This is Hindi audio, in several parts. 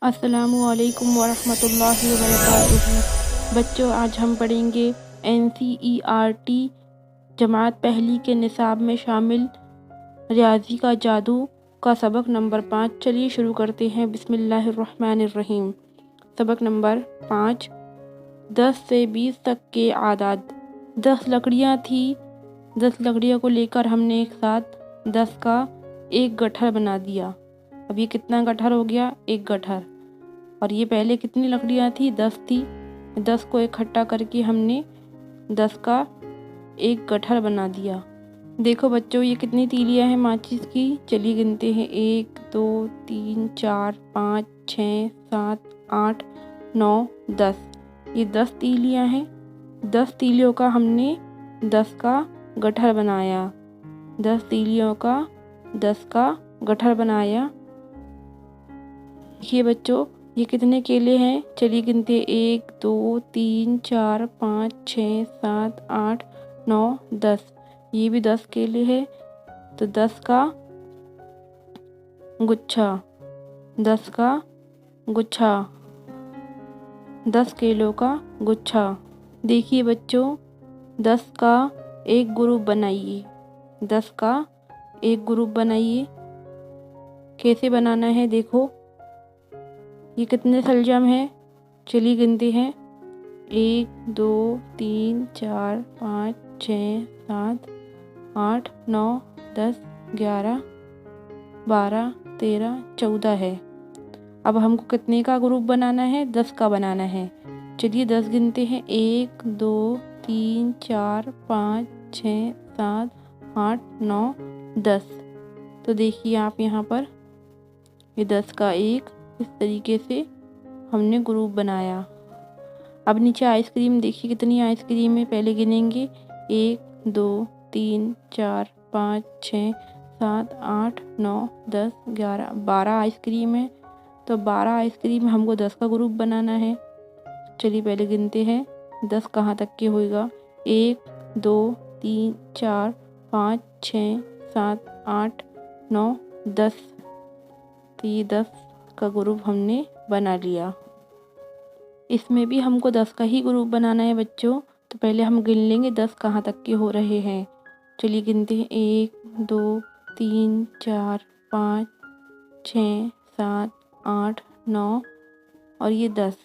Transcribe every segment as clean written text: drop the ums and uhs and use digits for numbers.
अस्सलामुअलैकुम वरहमतुल्लाहि वबरकातुहू। बच्चों, आज हम पढ़ेंगे NCERT जमात पहली के निसाब में शामिल रियाजी का जादू का सबक नंबर 5। चलिए शुरू करते हैं। बिस्मिल्लाहिर्रहमानिर्रहीम। सबक नंबर 5, 10 से 20 तक के आदाद। 10 लकड़ियाँ थी। 10 लकड़ियों को लेकर हमने एक साथ 10 का एक गट्ठर बना दिया। अब ये कितना गट्ठर हो गया? एक गट्ठर। और ये पहले कितनी लकड़ियाँ थी? 10 थी। 10 को इकट्ठा करके हमने 10 का एक गट्ठर बना दिया। देखो बच्चों, ये कितनी तीलियाँ हैं माचिस की? चलिए गिनते हैं। 1 2 3 4 5 6 7 8 9 10। ये 10 तीलियाँ हैं। 10 तीलियों का हमने 10 का गट्ठर बनाया। 10 तीलियों का 10 का गट्ठर बनाया। देखिए बच्चों, ये कितने केले हैं? चलिए गिनते। 1 2 3 4 5 6 7 8 9 10। ये भी 10 केले हैं। तो 10 का गुच्छा, 10 का गुच्छा, 10 केलों का गुच्छा। देखिए बच्चों, 10 का एक ग्रुप बनाइए। 10 का एक ग्रुप बनाइए। कैसे बनाना है देखो। ये कितने सलजम हैं? चलिए गिनते हैं। 1 2 3 4 5 6 7 8 9 10 11 12 13 14 है। अब हमको कितने का ग्रुप बनाना है? 10 का बनाना है। चलिए 10 गिनते हैं। 1 2 3 4 5 6 7 8 9 10। तो देखिए आप यहाँ पर ये 10 का एक इस तरीके से हमने ग्रुप बनाया। अब नीचे आइसक्रीम देखिए कितनी आइसक्रीम है। पहले गिनेंगे। 1 2 3 4 5 6 7 8 9 10 11 12 आइसक्रीम है। तो 12 आइसक्रीम में हमको 10 का ग्रुप बनाना है। चलिए पहले गिनते हैं। 10 कहाँ तक के होएगा? 1 2 3 4 5 6 7 8 9 10। तो ये 10 का ग्रुप हमने बना लिया। इसमें भी हमको 10 का ही ग्रुप बनाना है बच्चों। तो पहले हम गिन लेंगे 10 कहाँ तक के हो रहे हैं। चलिए गिनते हैं। 1 2 3 4 5 6 7 8 9 और ये 10।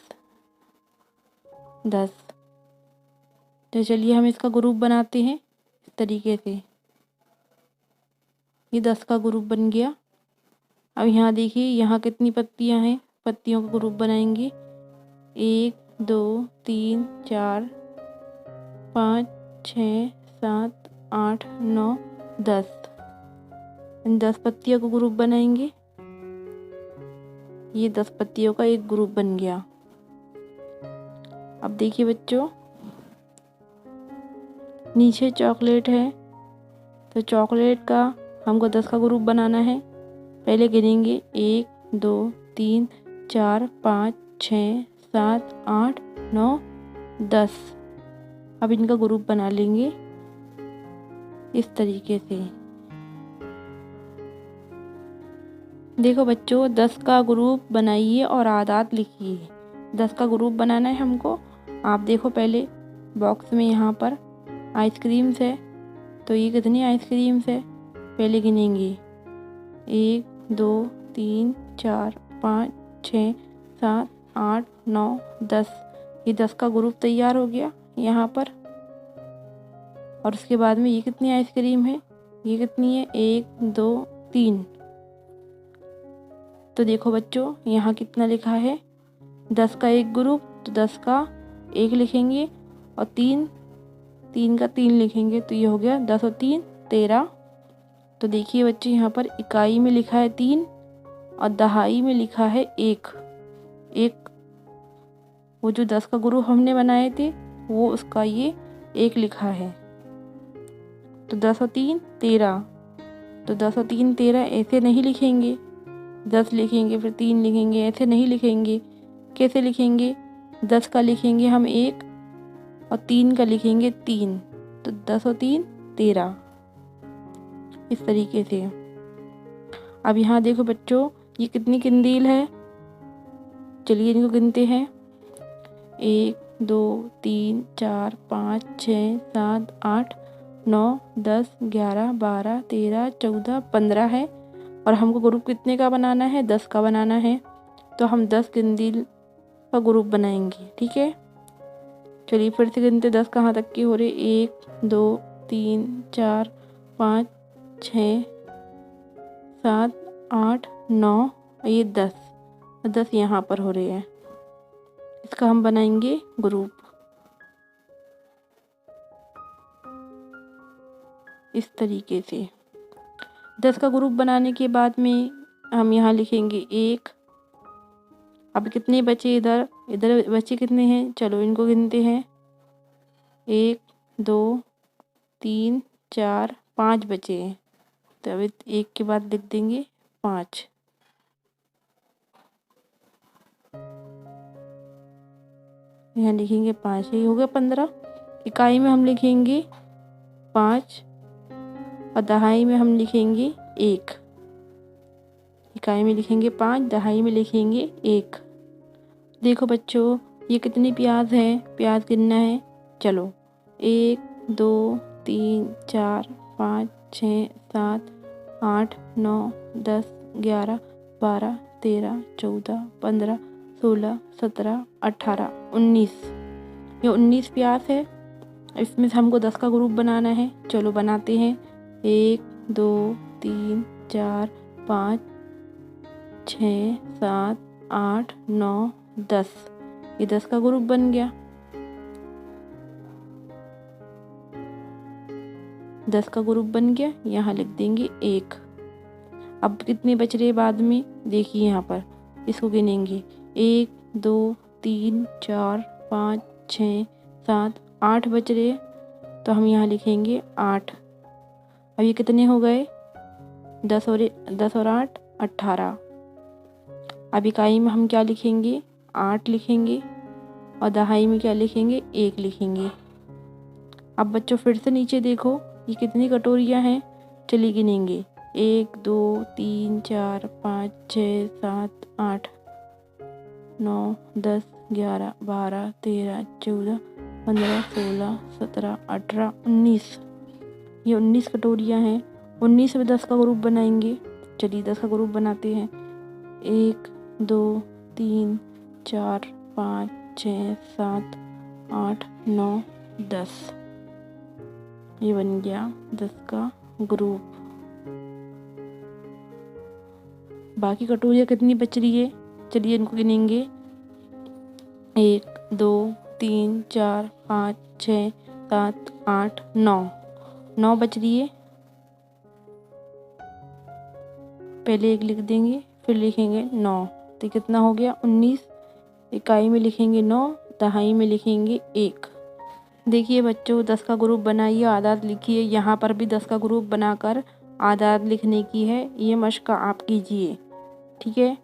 तो चलिए हम इसका ग्रुप बनाते हैं इस तरीके से। ये 10 का ग्रुप बन गया। अब यहाँ देखिए, यहाँ कितनी पत्तियाँ हैं? पत्तियों का ग्रुप बनाएंगे। 1 2 3 4 5 6 7 8 9 10। इन 10 पत्तियों को ग्रुप बनाएंगे। ये 10 पत्तियों का एक ग्रुप बन गया। अब देखिए बच्चों, नीचे चॉकलेट है। तो चॉकलेट का हमको 10 का ग्रुप बनाना है। पहले गिनेंगे। 1 2 3 4 5 6 7 8 9 10। अब इनका ग्रुप बना लेंगे इस तरीके से। देखो बच्चों, 10 का ग्रुप बनाइए और आदाद लिखिए। 10 का ग्रुप बनाना है हमको। आप देखो पहले बॉक्स में यहाँ पर आइसक्रीम्स है। तो ये कितनी आइसक्रीम्स है? पहले गिनेंगे। 1 2 3 4 5 6 7 8 9 10। ये 10 का ग्रुप तैयार हो गया यहाँ पर। और उसके बाद में ये कितनी आइसक्रीम है? ये कितनी है? 1 2 3। तो देखो बच्चों, यहाँ कितना लिखा है? 10 का एक ग्रुप। तो 10 का एक लिखेंगे और 3 का 3 लिखेंगे। तो ये हो गया 10 और 3 13। तो देखिए बच्चे, यहाँ पर इकाई में लिखा है 3 और दहाई में लिखा है 1। वो जो 10 का ग्रुप हमने बनाए थे वो उसका ये 1 लिखा है। तो 10 और 3 13। तो 10 और 3 13 ऐसे नहीं लिखेंगे। 10 लिखेंगे फिर 3 लिखेंगे, ऐसे नहीं लिखेंगे। कैसे लिखेंगे? 10 का लिखेंगे हम 1 और 3 का लिखेंगे 3। तो 10 और 3 13 इस तरीके से। अब यहाँ देखो बच्चों, ये कितनी कंदील है? चलिए इनको गिनते हैं। 1 2 3 4 5 6 7 8 9 10 11 12 13 14 15 है और हमको ग्रुप कितने का बनाना है? 10 का बनाना है। तो हम 10 कंदील का ग्रुप बनाएंगे। ठीक है, चलिए फिर से गिनते 10 कहाँ तक के हो रहे? 1 2 3 4 5 6 7 8 9 ये 10 यहाँ पर हो रहे हैं। इसका हम बनाएंगे ग्रुप इस तरीके से। 10 का ग्रुप बनाने के बाद में हम यहाँ लिखेंगे 1। अब कितने बचे? इधर बचे कितने हैं? चलो इनको गिनते हैं। 1 2 3 4 5 बचे हैं। तो अब 1 के बाद लिख देंगे 5। यहाँ लिखेंगे 5, ये हो गया 15। इकाई में हम लिखेंगे 5 और दहाई में हम लिखेंगे 1। इकाई में लिखेंगे 5, दहाई में लिखेंगे 1। देखो बच्चों, ये कितनी प्याज है? प्याज गिनना है। चलो 1 2 3 4 5 6 7 8 9 10 11 12 13 14 15 16 17 18 19। ये 19 प्याज है। इसमें से हमको 10 का ग्रुप बनाना है। चलो बनाते हैं। 1 2 3 4 5 6 7 8 9 10। ये 10 का ग्रुप बन गया। 10 का ग्रुप बन गया। यहाँ लिख देंगे 1। अब कितने बच रहे बाद में? देखिए यहाँ पर इसको गिनेंगे। 1 2 3 4 5 6 7 8 बच रहे, तो हम यहाँ लिखेंगे 8। अब ये कितने हो गए? 10 और 8 18। अब इकाई में हम क्या लिखेंगे? 8 लिखेंगे और दहाई में क्या लिखेंगे? 1 लिखेंगे। अब बच्चों फिर से नीचे देखो, ये कितनी कटोरियाँ हैं? चलिए गिनेंगे। 1 2 3 4 5 6 7 8 9 10 11 12 13 14 15 16 17 18 19। ये 19 कटोरियाँ हैं। 19 में 10 का ग्रुप बनाएंगे। चलिए 10 का ग्रुप बनाते हैं। 1 2 3 4 5 6 7 8 9 10। ये बन गया 10 का ग्रुप। बाकी कटोरियाँ कितनी बच रही है? चलिए इनको गिनेंगे। 1 2 3 4 5 6 7 8 9 बच रही है। पहले 1 लिख देंगे, फिर लिखेंगे 9। तो कितना हो गया? 19। इकाई में लिखेंगे 9, दहाई में लिखेंगे 1। देखिए बच्चों, 10 का ग्रुप बनाइए, आदाद लिखिए। यहाँ पर भी 10 का ग्रुप बनाकर आदाद लिखने की है। ये मशक आप कीजिए। ठीक है,